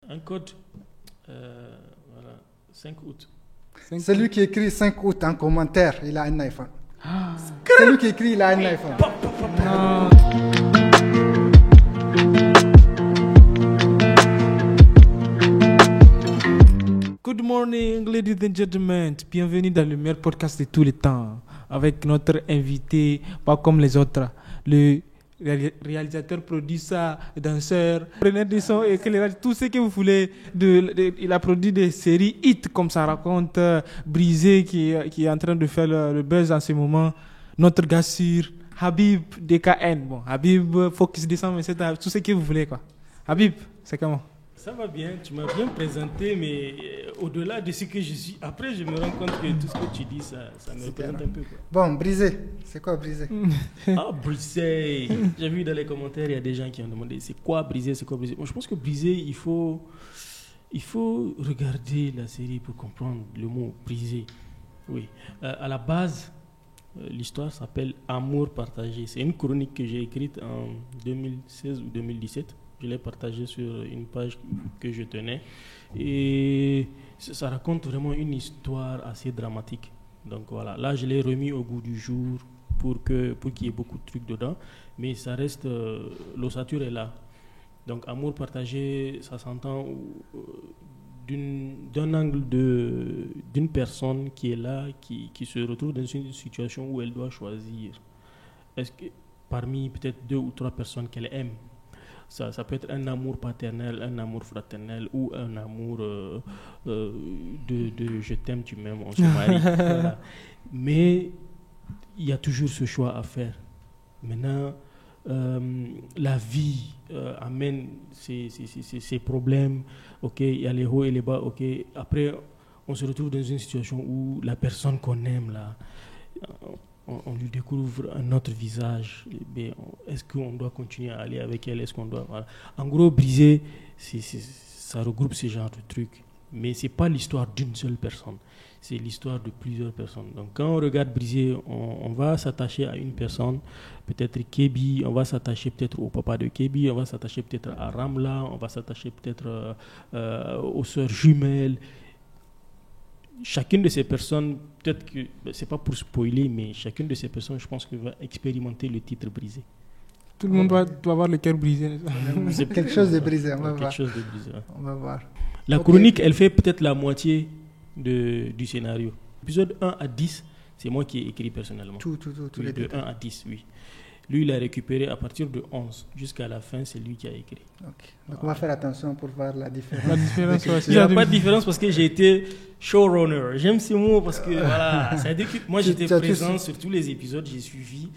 Un code, voilà, 5 août. Celui qui écrit 5 août en commentaire, il a un iPhone. Celui qui écrit, il a un iPhone. Good morning, ladies and gentlemen. Bienvenue dans le meilleur podcast de tous les temps. Avec notre invité, pas comme les autres, le réalisateur, producteur, danseur, preneur de son, éclairage, tout ce que vous voulez. Il a produit des séries hits, comme ça raconte, Brisé, qui est en train de faire le buzz en ce moment. Notre gars sûr, Habib DKN. Bon, Habib, Focus 227, tout ce que vous voulez, quoi. Habib, c'est comment? Ça va bien, tu m'as bien présenté, mais au-delà de ce que je suis, après je me rends compte que tout ce que tu dis, ça me représente un peu. Quoi. Bon, Brisé, c'est quoi Brisé? Ah, Brisé. J'ai vu dans les commentaires, il y a des gens qui ont demandé c'est quoi Brisé, c'est quoi Brisé. Moi, je pense que Brisé, il faut regarder la série pour comprendre le mot Brisé. Oui, à la base, l'histoire s'appelle Amour partagé. C'est une chronique que j'ai écrite en 2016 ou 2017. Je l'ai partagé sur une page que je tenais et ça raconte vraiment une histoire assez dramatique. Donc voilà, là je l'ai remis au goût du jour pour qu'il y ait beaucoup de trucs dedans, mais ça reste, l'ossature est là. Donc amour partagé, ça s'entend d'un angle d'une personne qui est là, qui se retrouve dans une situation où elle doit choisir. Est-ce que parmi peut-être 2 ou 3 personnes qu'elle aime, ça peut être un amour paternel, un amour fraternel ou un amour de je t'aime, tu m'aimes, on se marie. Voilà. Mais il y a toujours ce choix à faire. Maintenant, la vie amène ses problèmes. Ok, il y a les hauts et les bas. Ok, après, on se retrouve dans une situation où la personne qu'on aime là. On lui découvre un autre visage. Est-ce qu'on doit continuer à aller avec elle? Est-ce qu'on doit... Voilà. En gros, Brisé, ça regroupe ce genre de trucs. Mais ce n'est pas l'histoire d'une seule personne. C'est l'histoire de plusieurs personnes. Donc, quand on regarde Brisé, on va s'attacher à une personne, peut-être Kébi, on va s'attacher peut-être au papa de Kébi, on va s'attacher peut-être à Ramla, on va s'attacher peut-être aux sœurs jumelles. Chacune de ces personnes, peut-être que, c'est pas pour spoiler, mais chacune de ces personnes, je pense que va expérimenter le titre Brisé. Tout le monde doit avoir le cœur brisé. C'est quelque chose de brisé, on va voir. Quelque chose de brisé, ouais. On va voir. La chronique, elle fait peut-être la moitié du scénario. Épisode 1 à 10, c'est moi qui ai écrit personnellement. Tous oui, les de 1 à 10, oui. Lui, il a récupéré à partir de 11 jusqu'à la fin, c'est lui qui a écrit. Okay. Donc, on va faire attention pour voir la différence. La différence, il n'y a pas de différence parce que j'ai été showrunner. J'aime ce mot parce que voilà, ça veut dire que moi j'étais présent sur tous les épisodes, j'ai suivi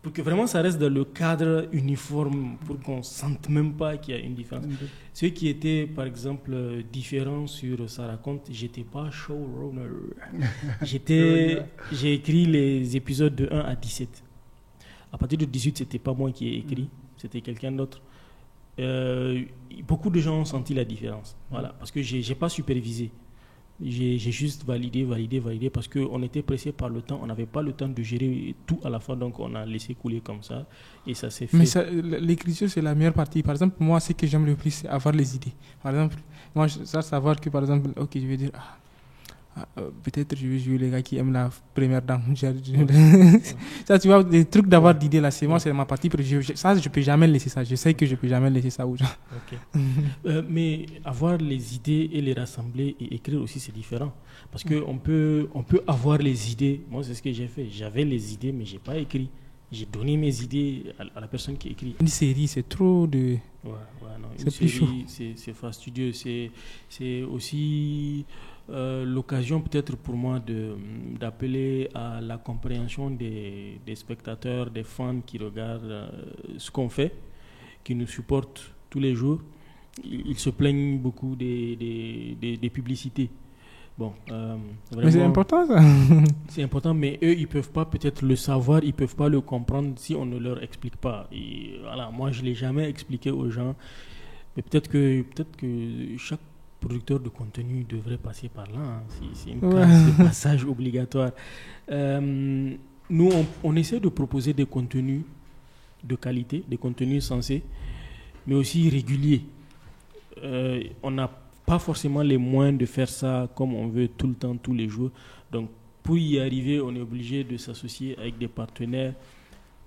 pour que vraiment ça reste dans le cadre uniforme, pour qu'on ne sente même pas qu'il y a une différence. Ceux qui étaient par exemple différents sur Ça raconte, j'étais pas showrunner. J'ai écrit les épisodes de 1 à 17. À partir de 18, ce n'était pas moi qui ai écrit, c'était quelqu'un d'autre. Beaucoup de gens ont senti la différence, voilà, parce que je n'ai pas supervisé. J'ai juste validé, parce qu'on était pressé par le temps, on n'avait pas le temps de gérer tout à la fois, donc on a laissé couler comme ça, et ça s'est fait. Mais l'écriture, c'est la meilleure partie. Par exemple, moi, ce que j'aime le plus, c'est avoir les idées. Par exemple, moi, savoir que, par exemple, ok, je vais dire... peut-être je vais jouer les gars qui aiment la première dame. Ça, tu vois, des trucs d'avoir d'idées là, c'est moi, c'est ma partie. Ça, je peux jamais laisser ça. Je sais que je peux jamais laisser ça aux gens. Okay. Mais avoir les idées et les rassembler et écrire aussi, c'est différent. Parce qu'on peut avoir les idées. Moi, c'est ce que j'ai fait. J'avais les idées, mais j'ai pas écrit. J'ai donné mes idées à la personne qui écrit. Une série, c'est trop de... Ouais, non, c'est plus chaud. C'est fastidieux. C'est aussi l'occasion peut-être pour moi d'appeler à la compréhension des spectateurs, des fans qui regardent ce qu'on fait, qui nous supportent tous les jours. Ils se plaignent beaucoup des publicités. Bon, mais c'est important ça. C'est important, mais eux, ils ne peuvent pas peut-être le savoir, ils ne peuvent pas le comprendre si on ne leur explique pas. Et voilà, moi, je ne l'ai jamais expliqué aux gens. Mais peut-être que chaque producteur de contenu devrait passer par là. Hein. C'est une classe de passage obligatoire. Nous, on essaie de proposer des contenus de qualité, des contenus sensés, mais aussi réguliers. on n'a pas forcément les moyens de faire ça comme on veut tout le temps, tous les jours. Donc, pour y arriver, on est obligé de s'associer avec des partenaires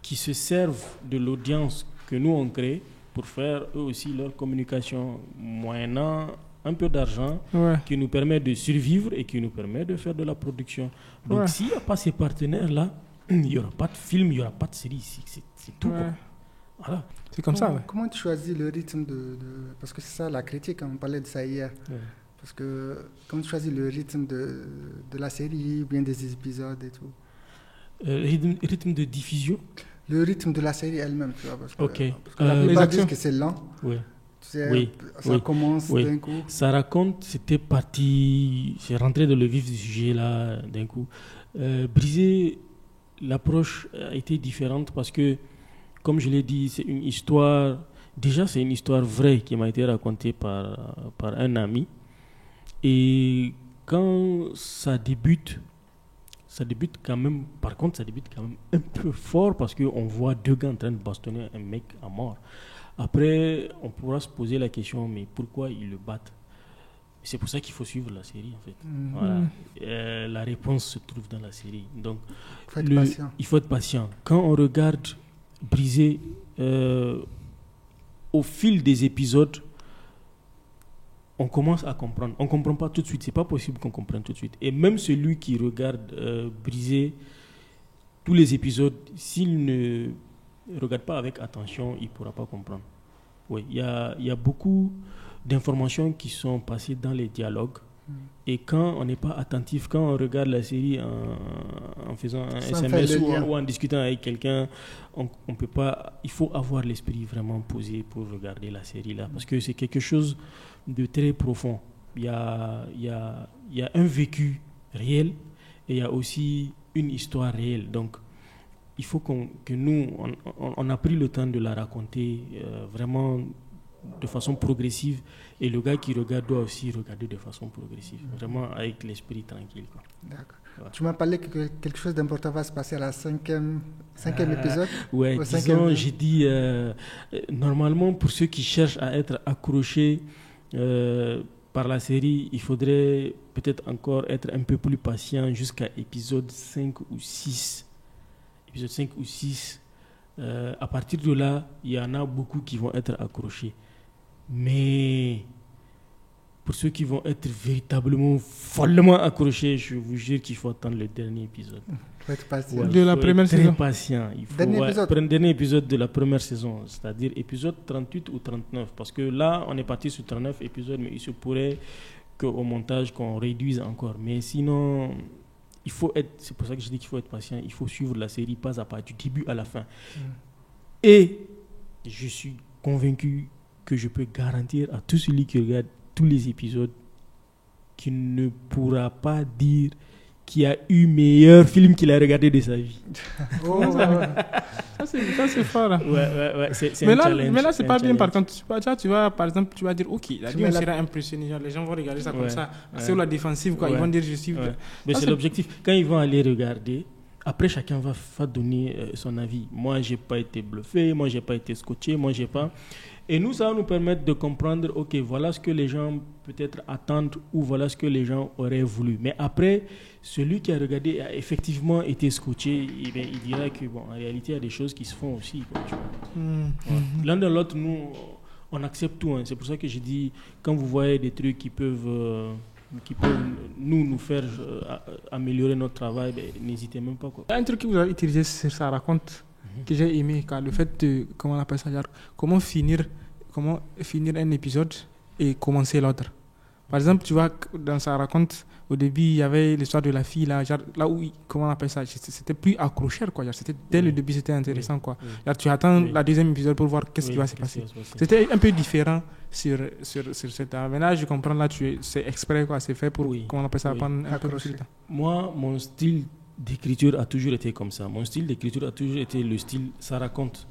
qui se servent de l'audience que nous on crée pour faire eux aussi leur communication, moyennant un peu d'argent qui nous permet de survivre et qui nous permet de faire de la production. Donc, s'il n'y a pas ces partenaires-là, il n'y aura pas de film, il n'y aura pas de série. C'est tout. Voilà. C'est comme ça. Comment tu choisis le rythme parce que c'est ça la critique, on parlait de ça hier. Parce que comment tu choisis le rythme de la série ou bien des épisodes et tout? Rythme de diffusion? Le rythme de la série elle-même, tu vois. Parce que la plupart disent que c'est lent. Oui. Ça commence d'un coup. Ça raconte, c'était parti, j'ai rentré dans le vif du sujet là d'un coup. Briser, l'approche a été différente parce que, comme je l'ai dit, c'est une histoire, déjà c'est une histoire vraie qui m'a été racontée par un ami. Et quand ça débute quand même, par contre ça débute quand même un peu fort parce qu'on voit deux gars en train de bastonner un mec à mort. Après, on pourra se poser la question, mais pourquoi ils le battent? C'est pour ça qu'il faut suivre la série, en fait. Voilà. La réponse se trouve dans la série. Donc, il faut être patient. Quand on regarde Briser, au fil des épisodes, on commence à comprendre. On ne comprend pas tout de suite. Ce n'est pas possible qu'on comprenne tout de suite. Et même celui qui regarde Briser, tous les épisodes, s'il ne regarde pas avec attention, il ne pourra pas comprendre. Oui, il y a beaucoup d'informations qui sont passées dans les dialogues. Et quand on n'est pas attentif, quand on regarde la série en faisant un SMS ou en discutant avec quelqu'un, on peut pas. Il faut avoir l'esprit vraiment posé pour regarder la série là, parce que c'est quelque chose de très profond. Il y a un vécu réel et il y a aussi une histoire réelle. Donc il faut que nous, on a pris le temps de la raconter vraiment de façon progressive, et le gars qui regarde doit aussi regarder de façon progressive, vraiment avec l'esprit tranquille, quoi. D'accord. Ouais. Tu m'as parlé que quelque chose d'important va se passer à la cinquième épisode. Ouais, disons, j'ai dit normalement pour ceux qui cherchent à être accrochés par la série, il faudrait peut-être encore être un peu plus patient jusqu'à épisode 5 ou 6. Épisode 5 ou 6. À partir de là, il y en a beaucoup qui vont être accrochés. Mais pour ceux qui vont être véritablement follement accrochés, je vous jure qu'il faut attendre le dernier épisode. Il faut être patient. De la première saison. Très patient. Il faut prendre le dernier épisode de la première saison, c'est-à-dire épisode 38 ou 39. Parce que là, on est parti sur 39 épisodes, mais il se pourrait qu'au montage, qu'on réduise encore. Mais sinon, il faut être, c'est pour ça que je dis qu'il faut être patient. Il faut suivre la série pas à pas, du début à la fin. Et je suis convaincu que je peux garantir à tout celui qui regarde tous les épisodes qu'il ne pourra pas dire qu'il y a eu meilleur film qu'il a regardé de sa vie. Ça c'est fort. Là. Ouais, c'est mais un là, challenge. Mais là, c'est pas bien. Par contre, tu vas, par exemple, tu vas dire, ok, la vie, on sera impressionné. Genre, les gens vont regarder ça comme ça. C'est la défensive, quoi. Ils vont dire, je suis. Mais c'est l'objectif. Quand ils vont aller regarder, après, chacun va donner son avis. Moi, j'ai pas été bluffé. Moi, j'ai pas été scotché. Moi, j'ai pas. Et nous, ça va nous permettre de comprendre, ok, voilà ce que les gens peut-être attendent ou voilà ce que les gens auraient voulu. Mais après, celui qui a regardé a effectivement été scotché, il dira que, bon, en réalité, il y a des choses qui se font aussi. Quoi, tu vois. L'un de l'autre, nous, on accepte tout. Hein. C'est pour ça que je dis, quand vous voyez des trucs qui peuvent nous faire améliorer notre travail, n'hésitez même pas. Quoi. Un truc que vous avez utilisé sur ça raconte, que j'ai aimé, car le fait de, comment on appelle ça, genre, comment finir un épisode et commencer l'autre. Par exemple, tu vois, dans ça raconte, au début, il y avait l'histoire de la fille, là, genre, là où, comment on appelle ça, c'était plus accrocheur, quoi. Genre, dès le début, c'était intéressant, quoi. Genre, tu attends la deuxième épisode pour voir qu'est-ce qui va se passer. C'était un peu différent sur cette. Mais là, je comprends, là, c'est exprès, quoi. C'est fait pour, comment on appelle ça, prendre un peu plus de temps. Moi, mon style d'écriture a toujours été comme ça. Mon style d'écriture a toujours été le style ça raconte.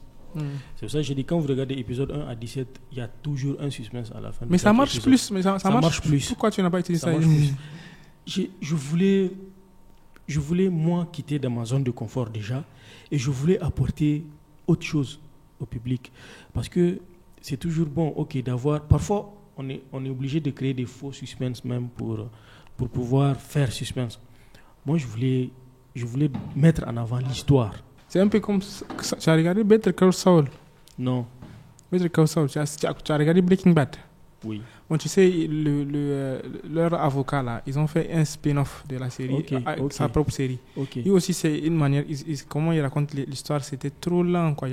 C'est pour ça que j'ai dit, quand vous regardez épisode 1 à 17, il y a toujours un suspense à la fin. Mais ça marche plus. Mais ça marche plus. Pourquoi tu n'as pas utilisé ça? Je voulais moi quitter dans ma zone de confort déjà, et je voulais apporter autre chose au public, parce que c'est toujours bon, ok, d'avoir. Parfois on est obligé de créer des faux suspens même pour pouvoir faire suspense. Moi, je voulais mettre en avant l'histoire. C'est un peu comme... Tu as regardé Better Call Saul? Non. Better Call Saul, tu as regardé Breaking Bad? Oui. Bon, tu sais, leur avocat, là, ils ont fait un spin-off de la série, sa propre série. Okay. Et aussi, c'est une manière, comment ils racontent l'histoire, c'était trop lent, quoi.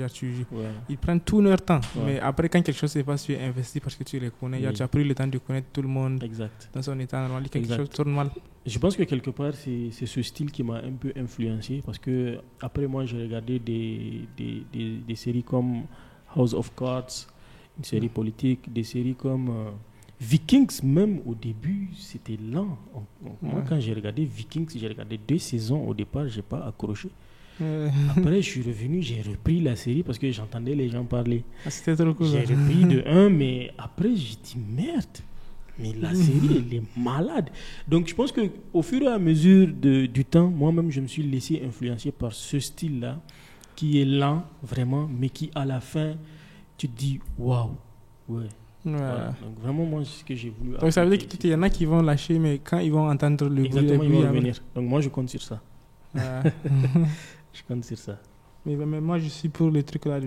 Ils prennent tout leur temps. Ouais. Mais après, quand quelque chose se passe, tu es investi parce que tu les connais. Oui. Tu as pris le temps de connaître tout le monde. Exact. Dans son état normal, quelque chose tourne mal. Je pense que quelque part, c'est ce style qui m'a un peu influencé. Parce que, après, moi, j'ai regardé des séries comme House of Cards, une série politique, des séries comme Vikings, même au début, c'était lent. Moi, quand j'ai regardé Vikings, j'ai regardé 2 saisons. Au départ, je n'ai pas accroché. Après, je suis revenu, j'ai repris la série parce que j'entendais les gens parler. C'était trop cool. J'ai repris de 1, mais après, j'ai dit merde. Mais la série, elle est malade. Donc, je pense qu'au fur et à mesure du temps, moi-même, je me suis laissé influencer par ce style-là, qui est lent, vraiment, mais qui, à la fin, tu te dis waouh. Ouais. Voilà. Donc vraiment moi c'est ce que j'ai voulu. Donc ça veut dire qu'il y en a qui vont lâcher, mais quand ils vont entendre le bruit, ils vont revenir. Donc moi je compte sur ça. Je compte sur ça. Mais moi je suis pour le truc là,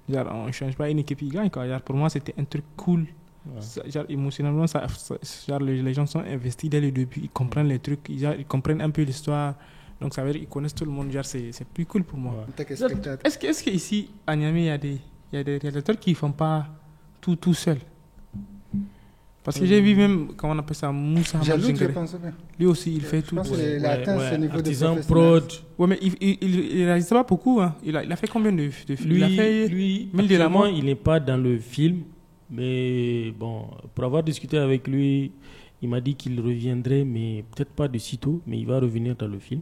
genre on change pas une équipe qui gagne quoi. Genre, pour moi c'était un truc cool. Ouais. Genre émotionnellement genre, les gens sont investis dès le début, ils comprennent les trucs, ils comprennent un peu l'histoire. Donc ça veut dire qu'ils connaissent tout le monde. Genre c'est plus cool pour moi. Ouais. Est-ce que ici à Niamey il y a des réalisateurs qui font pas tout seul? Parce que j'ai vu même, comment on appelle ça, Moussa Jingare. Lui aussi, il fait tout. Je pense qu'il a atteint ce niveau de prod. Ouais, mais il réalise pas beaucoup. Hein. Il a fait combien de films? Lui, actuellement, il n'est pas dans le film. Mais bon, pour avoir discuté avec lui, il m'a dit qu'il reviendrait, mais peut-être pas de sitôt, mais il va revenir dans le film.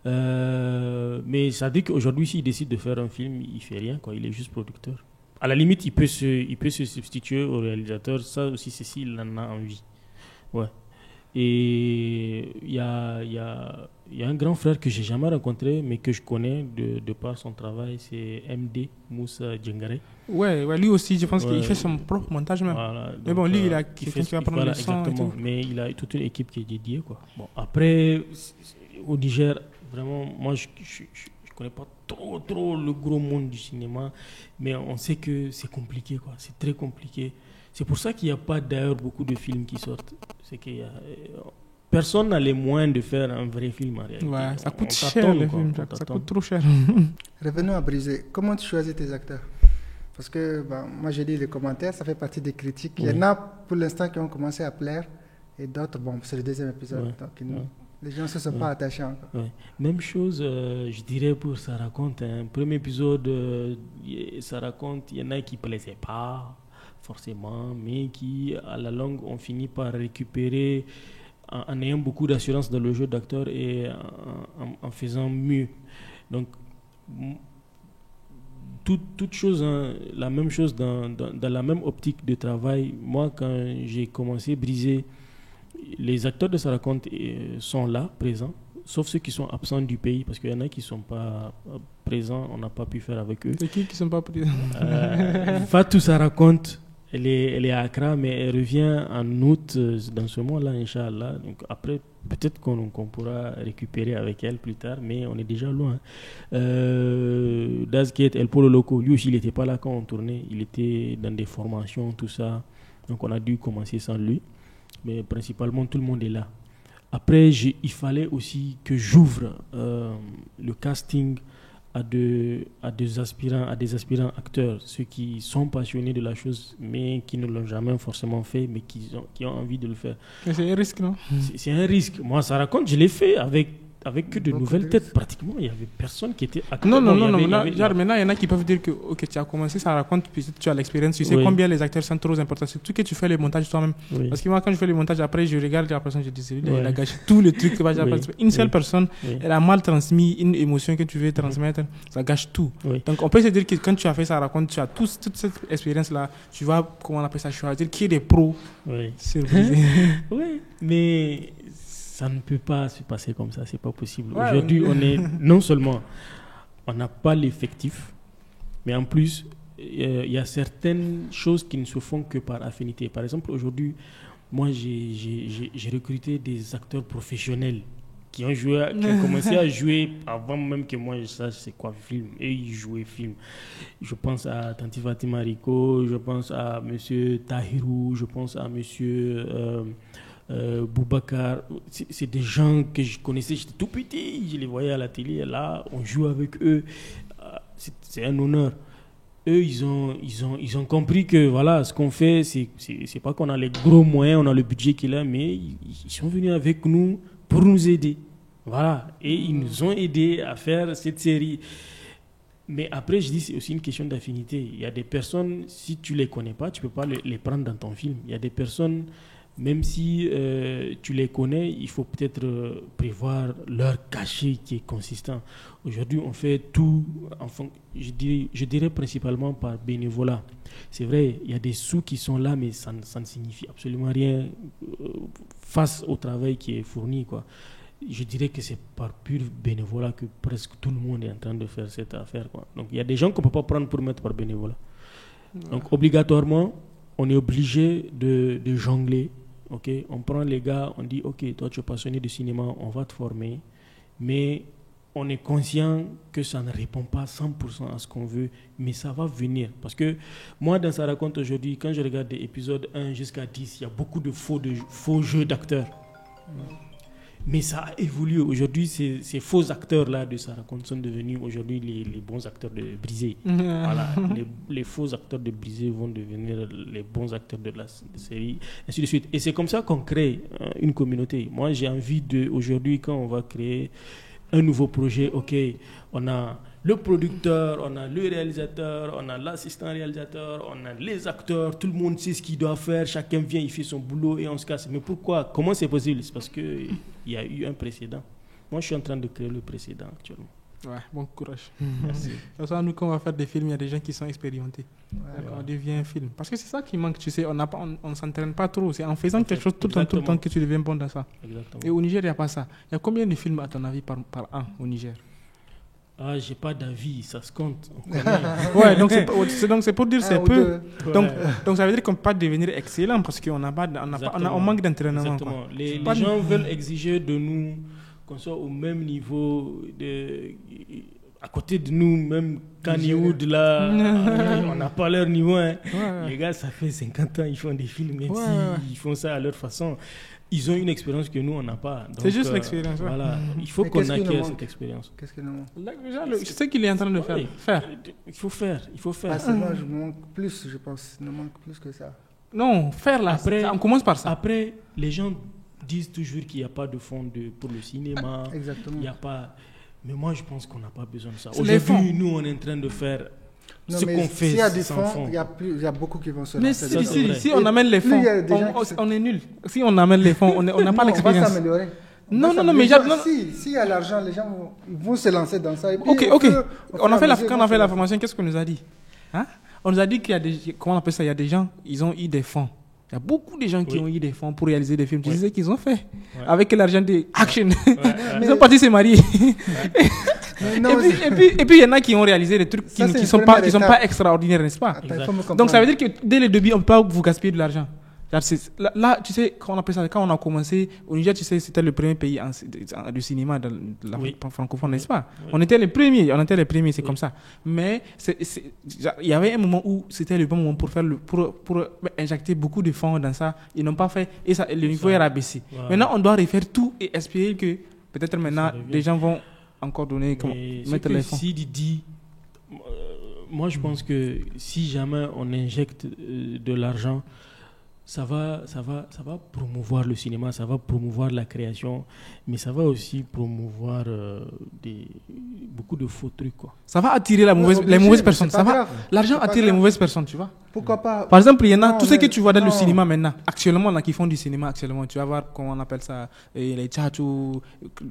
Mais ça dit qu'aujourd'hui, s'il décide de faire un film, il ne fait rien, quoi. Il est juste producteur. À la limite, il peut se substituer au réalisateur. Ça aussi, c'est s'il en a envie. Ouais. Et il y a un grand frère que j'ai jamais rencontré, mais que je connais de par son travail. C'est MD, Moussa Jingare. Ouais, lui aussi, je pense qu'il fait son propre montage même. Voilà, donc, mais bon, lui, il a quelqu'un qui va prendre le son. Exactement. Mais il a toute une équipe qui est dédiée, quoi. Bon, après, au Niger, vraiment, moi, je connais pas trop le gros monde du cinéma, mais on sait que c'est compliqué, quoi. C'est très compliqué. C'est pour ça qu'il n'y a pas d'ailleurs beaucoup de films qui sortent. C'est qu'il y a personne n'a les moyens de faire un vrai film en réalité. Ouais, ça coûte cher le film, ça coûte trop cher. Revenons à Brisé. Comment tu choisis tes acteurs? Parce que moi j'ai lu les commentaires, ça fait partie des critiques. Il y en a pour l'instant qui ont commencé à plaire et d'autres, bon, c'est le deuxième épisode. Donc, les gens ne se sont pas attachés encore. Même chose, je dirais pour Ça raconte. Premier épisode, Ça raconte, il y en a qui ne plaisaient pas forcément, mais qui à la longue ont fini par récupérer en ayant beaucoup d'assurance dans le jeu d'acteur et en faisant mieux. Donc, toute chose, la même chose dans la même optique de travail. Moi, quand j'ai commencé à briser, les acteurs de Ça raconte sont là, présents, sauf ceux qui sont absents du pays, parce qu'il y en a qui ne sont pas présents, on n'a pas pu faire avec eux. C'est qui ne sont pas présents? Fatou Ça raconte, elle est à Accra, mais elle revient en août dans ce mois-là, Inch'Allah. Donc après, peut-être qu'on pourra récupérer avec elle plus tard, mais on est déjà loin. Dazket, El Polo Loco, lui aussi, il n'était pas là quand on tournait. Il était dans des formations, tout ça. Donc on a dû commencer sans lui. Mais principalement, tout le monde est là. Après, il fallait aussi que j'ouvre le casting à des aspirants acteurs, ceux qui sont passionnés de la chose, mais qui ne l'ont jamais forcément fait, mais qui ont envie de le faire. Mais c'est un risque, non? C'est un risque. Moi, Ça raconte, je l'ai fait avec que de nouvelles têtes. Pratiquement, il n'y avait personne qui était acteur. Non. Maintenant, il y en a qui peuvent dire que tu as commencé, Ça raconte, puis tu as l'expérience. Tu sais combien les acteurs sont trop importants. Surtout que tu fais le montage toi-même. Oui. Parce que moi, quand je fais le montage, après, je regarde la personne, je dis, il a gâché tout le truc. Une seule personne, elle a mal transmis une émotion que tu veux transmettre. Ça gâche tout. Donc, on peut se dire que quand tu as fait Ça raconte, tu as toute cette expérience-là. Tu vas, comment on appelle ça, choisir qui est des pros. Oui, mais ça ne peut pas se passer comme ça, c'est pas possible. Aujourd'hui, non seulement on n'a pas l'effectif, mais en plus, il y a certaines choses qui ne se font que par affinité. Par exemple, aujourd'hui, moi, j'ai recruté des acteurs professionnels qui ont commencé à jouer avant même que moi je sache c'est quoi film. Et ils jouaient film. Je pense à Tanti Fatima Rico, je pense à Monsieur Tahirou, je pense à Monsieur Boubacar. C'est des gens que je connaissais, j'étais tout petit, je les voyais à la télé, là, on joue avec eux. C'est un honneur. Eux, ils ont compris que voilà, ce qu'on fait, c'est pas qu'on a les gros moyens, on a le budget qu'il a, mais ils sont venus avec nous pour nous aider. Voilà. Et ils nous ont aidés à faire cette série. Mais après, je dis, c'est aussi une question d'affinité. Il y a des personnes, si tu les connais pas, tu peux pas les prendre dans ton film. Il y a des personnes, même si tu les connais, il faut peut-être prévoir leur cachet qui est consistant. Aujourd'hui, on fait tout, je dirais principalement par bénévolat. C'est vrai, il y a des sous qui sont là, mais ça ne signifie absolument rien face au travail qui est fourni, quoi. Je dirais que c'est par pur bénévolat que presque tout le monde est en train de faire cette affaire, quoi. Donc, il y a des gens qu'on ne peut pas prendre pour mettre par bénévolat. Donc, obligatoirement, on est obligé de jongler. Okay? On prend les gars, on dit, OK, toi, tu es passionné de cinéma, on va te former. Mais on est conscient que ça ne répond pas 100% à ce qu'on veut, mais ça va venir. Parce que moi, dans Ça raconte aujourd'hui, quand je regarde des épisodes 1 jusqu'à 10, il y a beaucoup de faux jeux d'acteurs. Mais ça a évolué. Aujourd'hui, ces faux acteurs-là de Ça raconte sont devenus aujourd'hui les bons acteurs de Brisé. Voilà. Les faux acteurs de Brisé vont devenir les bons acteurs de la série, ainsi de suite. Et c'est comme ça qu'on crée une communauté. Moi, j'ai envie aujourd'hui, quand on va créer un nouveau projet, OK, on a le producteur, on a le réalisateur, on a l'assistant réalisateur, on a les acteurs, tout le monde sait ce qu'il doit faire, chacun vient, il fait son boulot et on se casse. Mais pourquoi? Comment c'est possible? C'est parce qu'il y a eu un précédent. Moi, je suis en train de créer le précédent actuellement. Ouais, bon courage. Merci. De toute façon, nous, quand on va faire des films, il y a des gens qui sont expérimentés. On devient un film. Parce que c'est ça qui manque, tu sais, on ne s'entraîne pas trop. C'est en faisant quelque chose tout le temps que tu deviens bon dans ça. Exactement. Et au Niger, il n'y a pas ça. Il y a combien de films, à ton avis, par an au Niger? Ah, j'ai pas d'avis, ça se compte. Ouais, donc c'est pour dire c'est peu. Ouais. Donc ça veut dire qu'on ne peut pas devenir excellent parce qu'on on manque d'entraînement. Exactement. Les gens veulent exiger de nous qu'on soit au même niveau, à côté de nous, même Kanyewood là, on n'a pas leur niveau. Hein. Ouais. Les gars, ça fait 50 ans, ils font des films, même s'ils font ça à leur façon. Ils ont une expérience que nous, on n'a pas. C'est juste l'expérience. Voilà. Il faut qu'on acquiert cette expérience. Qu'est-ce qu'il nous manque? C'est ce qu'il est en train de faire. Il faut faire. Pas seulement, je manque plus, je pense. Il nous manque plus que ça. Non, faire là. Après, on commence par ça. Après, les gens disent toujours qu'il n'y a pas de fonds pour le cinéma. Exactement. Il n'y a pas... Mais moi, je pense qu'on n'a pas besoin de ça. Aujourd'hui, nous, on est en train de faire... Non, ce qu'on fait, s'il y a des fonds, il y a beaucoup qui vont se lancer. Mais si on amène les fonds, on est nul. Si on amène les fonds, on n'a pas l'expérience. On va s'améliorer. Non, mais s'il y a l'argent, les gens vont se lancer dans ça. Ok. Quand on a fait la formation, qu'est-ce qu'on nous a dit? On nous a dit qu'il y a des... Comment on appelle ça? Il y a des gens, ils ont eu des fonds. Il y a beaucoup de gens qui ont eu des fonds pour réaliser des films. Tu sais ce qu'ils ont fait avec l'argent de Action. Ils sont partis se marier. Et puis il y en a qui ont réalisé des trucs qui ne sont pas extraordinaires, n'est-ce pas? Donc ça veut dire que dès le début, on ne peut pas vous gaspiller de l'argent. Là, tu sais, quand on a commencé, au Niger, tu sais, c'était le premier pays du cinéma de l'Afrique francophone, n'est-ce pas? On était les premiers, c'est comme ça. Mais il y avait un moment où c'était le bon moment pour injecter beaucoup de fonds dans ça. Ils n'ont pas fait, et le niveau est rabaissé. Voilà. Maintenant, on doit refaire tout et espérer que peut-être maintenant, les gens vont encore donner, mettre les fonds. Si Didi, moi je pense que si jamais on injecte de l'argent, ça va promouvoir le cinéma, ça va promouvoir la création, mais ça va aussi promouvoir beaucoup de faux trucs, quoi. Ça va attirer les mauvaises personnes. L'argent attire les mauvaises personnes, tu vois. Pourquoi pas? Par exemple, il y en a, tout ce que tu vois dans le cinéma maintenant, actuellement, là, qui font du cinéma actuellement, tu vas voir comment on appelle ça, les tchatchous,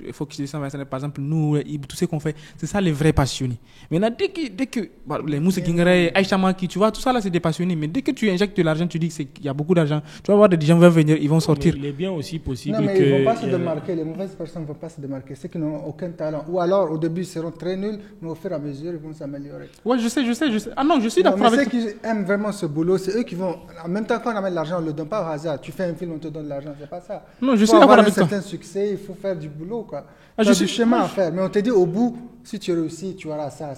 il faut qu'ils par exemple, nous, tout ce qu'on fait, c'est ça les vrais passionnés. Maintenant, dès que les Moussa Gingare, Aïcha Maki, tu vois, tout ça là, c'est des passionnés, mais dès que tu injectes de l'argent, tu dis qu'il y a beaucoup d'argent l'argent. Tu vas voir des gens vont venir, ils vont sortir. Mais il est bien aussi possible Non, mais que... ils ne vont pas se démarquer. Les mauvaises personnes ne vont pas se démarquer. Ceux qui n'ont aucun talent. Ou alors, au début, ils seront très nuls, mais au fur et à mesure, ils vont s'améliorer. Ouais, je sais. Ah non, je suis d'accord mais avec ceux qui aiment vraiment ce boulot, c'est eux qui vont... En même temps qu'on amène l'argent, on ne le donne pas au hasard. Tu fais un film, on te donne l'argent. C'est pas ça. Non, je suis d'accord avec toi. Pour avoir un certain succès, il faut faire du boulot, quoi. Ah, Tu as du chemin à faire. Mais on te dit, au bout, si tu réussis, tu auras ça.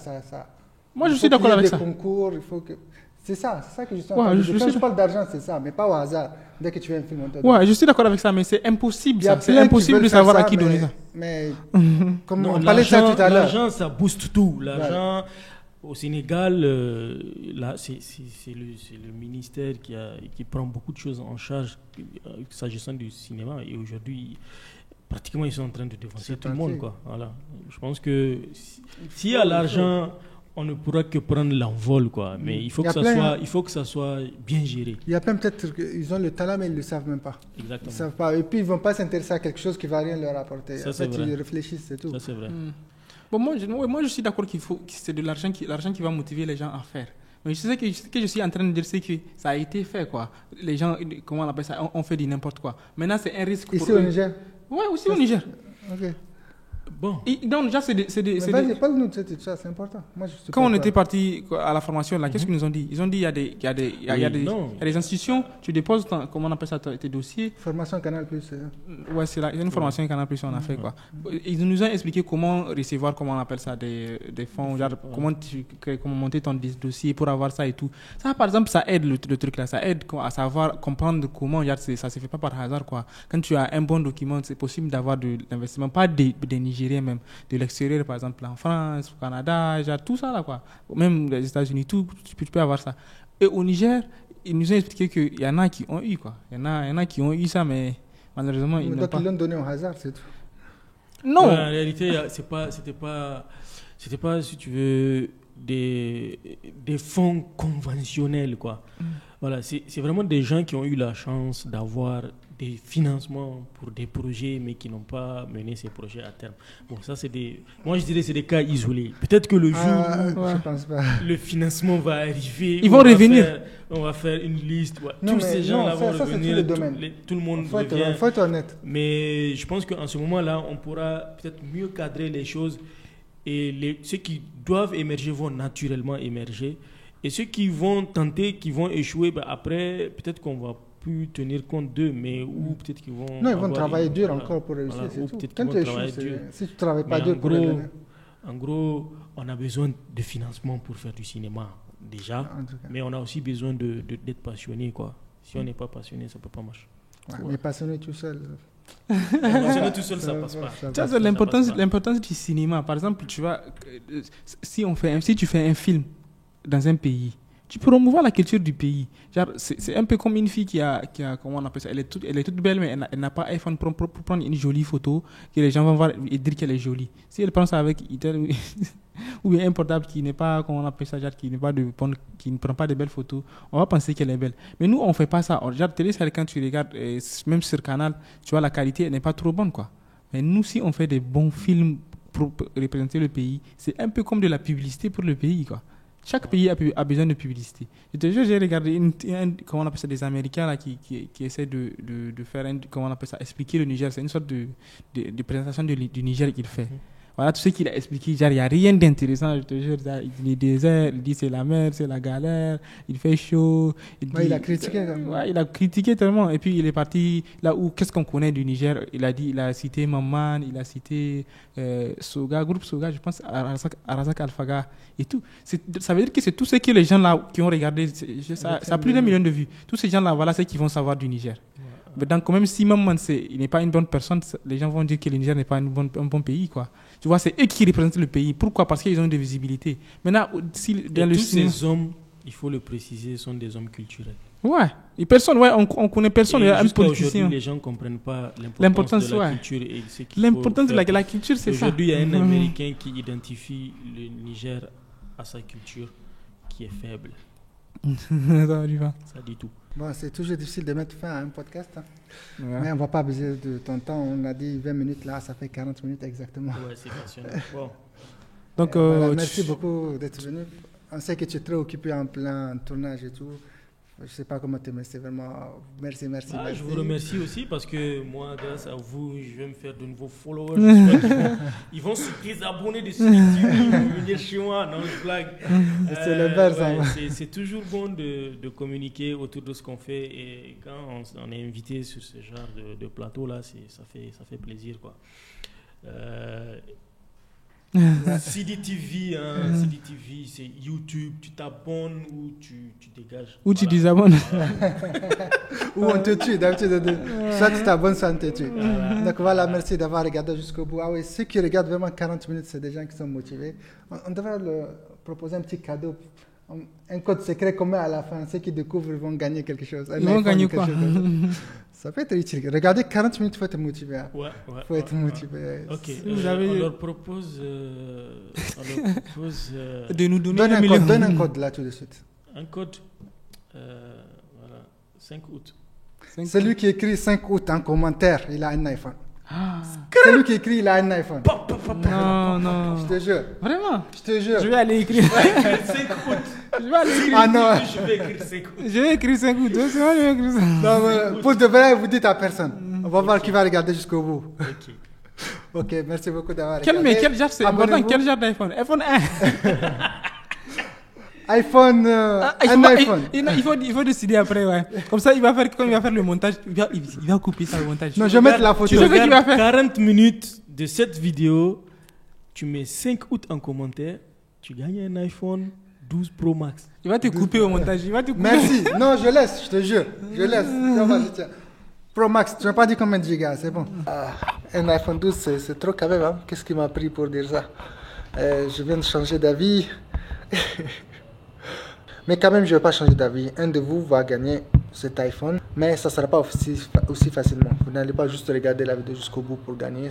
Moi, je suis d'accord avec ça. Il faut qu'il y ait des concours, il faut que... C'est ça que je suis en train de dire. Quand je parle d'argent, c'est ça, mais pas au hasard. Dès que tu fais un film, on te donne. Ouais, je suis d'accord avec ça, mais c'est impossible. C'est impossible de savoir à qui donner ça. Mais comme on parlait de ça tout à l'heure. L'argent, ça booste tout. L'argent, au Sénégal, là, c'est le ministère qui prend beaucoup de choses en charge s'agissant du cinéma. Et aujourd'hui, pratiquement, ils sont en train de défoncer tout le monde, quoi. Voilà. Je pense que s'il y a l'argent, on ne pourra que prendre l'envol, quoi. Mais il faut que ça soit bien géré. Il y a plein, peut-être qu'ils ont le talent, mais ils ne le savent même pas. Exactement. Ils savent pas. Et puis, ils ne vont pas s'intéresser à quelque chose qui ne va rien leur apporter. Ça, en fait, ils réfléchissent, c'est tout. Ça, c'est vrai. Bon, moi, je suis d'accord que c'est de l'argent qui va motiver les gens à faire. Mais ce que je suis en train de dire, c'est que ça a été fait, quoi. Les gens, comment on appelle ça, on fait du n'importe quoi. Maintenant, c'est un risque Ici au Niger? Oui, aussi au Niger. Ok. Bon. Donc, déjà, vas-y, parle-nous de cette chose, c'est important. Moi, quand on était parti à la formation, là, qu'est-ce qu'ils nous ont dit? Ils ont dit il y a des institutions, tu déposes, comment on appelle ça, tes dossiers. Formation Canal+. Ouais, c'est une formation Canal+, on a fait, quoi. Ils nous ont expliqué comment recevoir, comment on appelle ça, des fonds, genre, comment monter ton dossier pour avoir ça et tout. Ça, par exemple, ça aide le truc là, ça aide à savoir, comprendre comment, genre, ça se fait pas par hasard, quoi. Quand tu as un bon document, c'est possible d'avoir de l'investissement, pas des Nigériens même, de l'extérieur, par exemple en France, au Canada, genre tout ça là, quoi. Même les États-Unis, tout, tu peux avoir ça. Et au Niger, ils nous ont expliqué qu'il y en a qui ont eu, quoi. Il y en a qui ont eu ça, mais malheureusement, ils n'ont pas. Ils l'ont donné au hasard, c'est tout. Non. Ouais, en réalité, c'était pas, si tu veux, des fonds conventionnels, quoi. Voilà, c'est vraiment des gens qui ont eu la chance d'avoir des financements pour des projets, mais qui n'ont pas mené ces projets à terme. Bon, ça, moi, je dirais que c'est des cas isolés. Peut-être que le jour où je pense pas. Le financement va arriver, ils vont revenir. On va faire une liste. Ouais. Non, tous ces gens-là vont revenir. Tout le monde revient. Il faut être honnête. Mais je pense qu'en ce moment-là, on pourra peut-être mieux cadrer les choses. Et ceux qui doivent émerger vont naturellement émerger. Et ceux qui vont tenter, qui vont échouer, après, peut-être qu'on va plus tenir compte d'eux, mais ou peut-être qu'ils vont... Non, ils vont travailler dur encore pour réussir, c'est tout. Quand tu échoues, si tu ne travailles pas dur pour les donner. En gros, on a besoin de financement pour faire du cinéma, déjà, mais on a aussi besoin d'être passionné, quoi. Si on n'est pas passionné, ça ne peut pas marcher. Ouais, mais passionné tout seul... passionné tout seul, ça passe pas. C'est l'importance du cinéma. Par exemple, tu vois, si tu fais un film dans un pays, tu peux promouvoir la culture du pays. Genre, c'est un peu comme une fille qui a comment on appelle ça, elle est toute belle, mais elle n'a pas iPhone pour prendre une jolie photo que les gens vont voir et dire qu'elle est jolie. Si elle prend ça avec ou bien un portable qui n'est pas, comment on appelle ça, genre, qui ne prend pas de belles photos, on va penser qu'elle est belle. Mais nous, on ne fait pas ça. Genre, télé, quand tu regardes, même sur Canal, tu vois, la qualité n'est pas trop bonne, quoi. Mais nous, si on fait des bons films pour représenter le pays, c'est un peu comme de la publicité pour le pays, quoi. Chaque pays a besoin de publicité. Je te jure, j'ai regardé comment on appelle ça, des Américains là, qui essaient de faire comment on appelle ça, expliquer le Niger. C'est une sorte de présentation du Niger qu'il fait. Voilà tout ce qu'il a expliqué. Genre, il n'y a rien d'intéressant, je te jure. Il dit le désert, il dit c'est la mer, c'est la galère, il fait chaud. Il a critiqué. Il a critiqué tellement. Et puis il est parti là où, qu'est-ce qu'on connaît du Niger? Il a cité Maman, il a cité Soga, groupe Soga, je pense, Arazak Alfaga et tout. Ça veut dire que c'est tous ceux que les gens là qui ont regardé, ça a plus d'1 million de vues. Tous ces gens là, voilà ceux qui vont savoir du Niger. Mais donc, quand même, si Maman il n'est pas une bonne personne, les gens vont dire que le Niger n'est pas un bon pays, quoi. Tu vois, c'est eux qui représentent le pays. Pourquoi? Parce qu'ils ont de visibilité. Maintenant, tous ces hommes, il faut le préciser, sont des hommes culturels. Ouais. Et personne, on connaît personne. Et un politicien. Les gens ne comprennent pas l'importance de la culture. L'importance de la culture, c'est ça. Aujourd'hui, il y a un Américain qui identifie le Niger à sa culture qui est faible. Ça dit tout. Bon, c'est toujours difficile de mettre fin à un podcast. Hein. Ouais. Mais on ne va pas abuser de ton temps. On a dit 20 minutes, là, ça fait 40 minutes exactement. Ouais, c'est passionnant. Bon. Donc, merci beaucoup d'être venu. On sait que tu es très occupé en plein tournage et tout. Je ne sais pas comment te remercier, vraiment. Merci. Je vous remercie aussi parce que moi, grâce à vous, je vais me faire de nouveaux followers. Ils vont se désabonner de ce YouTube, ils vont venir chez moi. Non, je blague. C'est le buzz, c'est toujours bon de communiquer autour de ce qu'on fait. Et quand on est invité sur ce genre de plateau-là, ça fait plaisir, quoi. CDTV, CDTV, c'est YouTube, tu t'abonnes ou tu dégages. Ou tu désabonnes. Ou on te tue, d'habitude. Soit tu t'abonnes, soit on te tue. Donc voilà, merci d'avoir regardé jusqu'au bout. Ah oui, ceux qui regardent vraiment 40 minutes, c'est des gens qui sont motivés. On devrait leur proposer un petit cadeau, un code secret qu'on met à la fin. Ceux qui découvrent vont gagner quelque chose. Ils vont gagner quoi? Ça peut être utile. Regardez 40 minutes, il faut être motivé. Ouais. Faut être motivé. Ok. On leur propose de nous donner un code. Donne un code là tout de suite. Un code. Voilà. 5 août. Celui qui écrit 5 août en commentaire, il a un iPhone. Celui qui écrit, il a un iPhone. Non. Je te jure. Vraiment? Je te jure. Je vais aller écrire 5 août. Je vais aller écrire. Ah non. Je vais écrire 5 août. Je vais écrire 5 août. Non, mais pour de vrai, vous dites à personne. On va voir qui va regarder jusqu'au bout. Ok, merci beaucoup d'avoir regardé. Quel genre c'est important? Quel genre d'iPhone? iPhone 1. iPhone, un iPhone. Il faut décider après, ouais. Comme ça, quand il va faire le montage, il va couper ça, le montage. Non, je vais mettre la photo. Tu sais ce qu'il va faire? 40 minutes de cette vidéo, tu mets 5 août en commentaire, tu gagnes un iPhone 12 Pro Max. Il va te couper au montage. Merci. Non, je laisse, je te jure. Je laisse. Tiens. Pro Max, tu m'as pas dit combien de gigas, c'est bon. Un iPhone 12, c'est trop quand même. Hein? Qu'est-ce qui m'a pris pour dire ça? Je viens de changer d'avis. Mais quand même, je ne vais pas changer d'avis. Un de vous va gagner cet iPhone, mais ça ne sera pas aussi facilement. Vous n'allez pas juste regarder la vidéo jusqu'au bout pour gagner.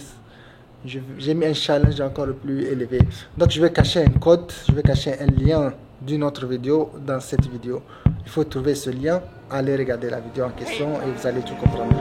J'ai mis un challenge encore plus élevé. Donc, je vais cacher un code, je vais cacher un lien d'une autre vidéo dans cette vidéo. Il faut trouver ce lien, allez regarder la vidéo en question et vous allez tout comprendre.